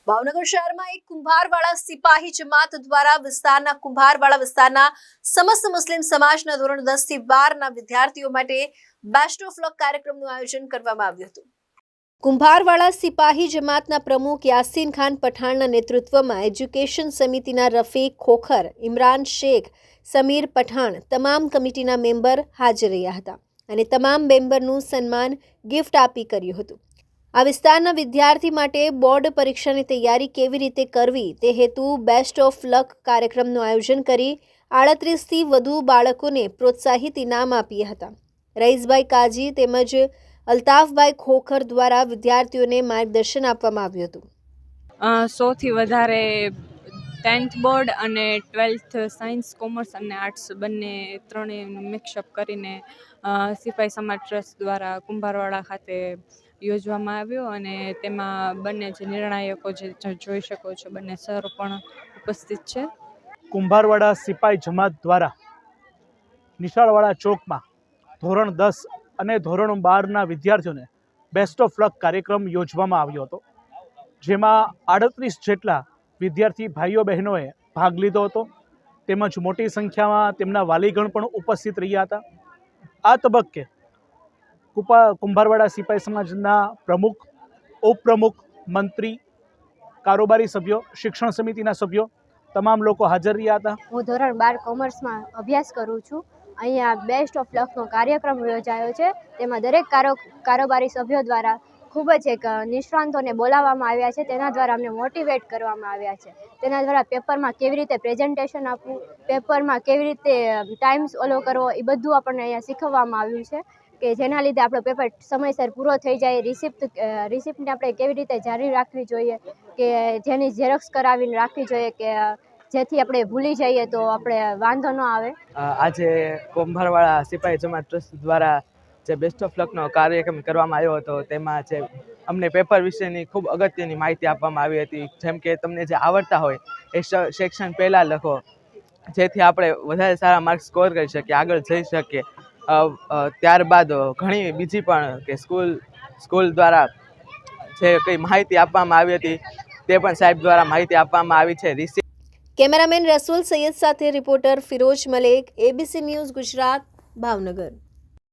ભાવનગર શહેરમાં એક કુંભારવાળા સિપાહી જમાત દ્વારા વિસ્તારના કુંભારવાળા વિસ્તારના સમસ્ત મુસ્લિમ સમાજના ધોરણ 10 થી 12 વિદ્યાર્થીઓ માટે બેસ્ટ ઓફ લક કાર્યક્રમનું આયોજન કરવામાં આવ્યું હતું। કુંભારવાળા સિપાહી જમાતના પ્રમુખ યાસીન ખાન પઠાણના નેતૃત્વમાં એજ્યુકેશન સમિતિના રફીક ખોખર, ઇમરાન શેખ, સમીર પઠાણ તમામ કમિટીના મેમ્બર હાજર રહ્યા હતા અને તમામ મેમ્બરનું સન્માન ગિફ્ટ આપી કર્યું હતું। આ વિસ્તારના વિદ્યાર્થી માટે બોર્ડ પરીક્ષાની તૈયારી કેવી રીતે કરવી તે હેતુ બેસ્ટ ઓફ લક કાર્યક્રમનું આયોજન કરી 38થી વધુ બાળકોને પ્રોત્સાહિત ઇનામ આપ્યા હતા। રઈસભાઈ કાજી તેમજ અલ્તાફભાઈ ખોખર દ્વારા વિદ્યાર્થીઓને માર્ગદર્શન આપવામાં આવ્યું હતું। સૌથી વધારે 10th બોર્ડ અને 12th સાયન્સ, કોમર્સ અને આર્ટ્સ બંને ત્રણેયનું મિક્સઅપ કરીને સિપાઈ સમાજ ટ્રસ્ટ દ્વારા કુંભારવાડા ખાતે યોજવામાં આવ્યો અને તેમાં બંને જે નિર્ણાયકો જે જોઈ શકો છો બંને સર પણ ઉપસ્થિત છે। કુંભારવાડા સિપાઈ જમાત દ્વારા નિશાળવાડા ચોકમાં ધોરણ 10 અને ધોરણ 12ના વિદ્યાર્થીઓને બેસ્ટ ઓફ લક કાર્યક્રમ યોજવામાં આવ્યો હતો, જેમાં 38 જેટલા વિદ્યાર્થી ભાઈઓ બહેનોએ ભાગ લીધો હતો તેમજ મોટી સંખ્યામાં તેમના વાલીગણ પણ ઉપસ્થિત રહ્યા હતા। આ તબક્કે કુંભારવાડા સિપાઈ સમાજના પ્રમુખ, ઉપપ્રમુખ, મંત્રી, કારોબારી સભ્યો, શિક્ષણ સમિતિના સભ્યો તમામ લોકો હાજર રહ્યા હતા। હું ધોરણ 12 કોમર્સમાં અભ્યાસ કરું છું। અહીંયા બેસ્ટ ઓફ લકનો કાર્યક્રમ યોજાયો છે। તેમાં દરેક કારોબારી સભ્યો દ્વારા ખૂબ જ એક નિષ્ણાંતોને બોલાવવામાં આવ્યા છે। તેના દ્વારા અમને મોટિવેટ કરવામાં આવ્યા છે। તેના દ્વારા પેપરમાં કેવી રીતે પ્રેઝન્ટેશન આપવું, પેપરમાં કેવી રીતે ટાઈમ્સ ઓલો કરવો એ બધું આપણને અહીંયા શીખવવામાં આવ્યું છે કે જેના લીધે આપણો પેપર સમયસર પૂરો થઈ જાય। રિસિપ્ટને આપણે કેવી રીતે જારી રાખવી જોઈએ કે જેની ઝેરોક્સ કરાવીને રાખવી જોઈએ કે જેથી આપણે ભૂલી જઈએ તો આપણે વાંધો ન આવે। આજે કુંભારવાડા સિપાઈ જમાત ટ્રસ્ટ દ્વારા જે બેસ્ટ ઓફ લકનો કાર્યક્રમ કરવામાં આવ્યો હતો તેમાં જે અમને પેપર વિશેની ખૂબ અગત્યની માહિતી આપવામાં આવી હતી, જેમ કે તમને જે આવડતા હોય એ સેક્શન પહેલાં લખો જેથી આપણે વધારે સારા માર્ક્સ સ્કોર કરી શકીએ, આગળ જઈ શકીએ। ત્યારબાદ ઘણી બીજી પણ કે સ્કૂલ દ્વારા જે કંઈ માહિતી આપવામાં આવી હતી તે પણ સાહેબ દ્વારા માહિતી આપવામાં આવી છે। કેમેરામેન રસુલ સૈયદ સાથે reporter Firoz Malek, ABC news Gujarat, Bhavnagar.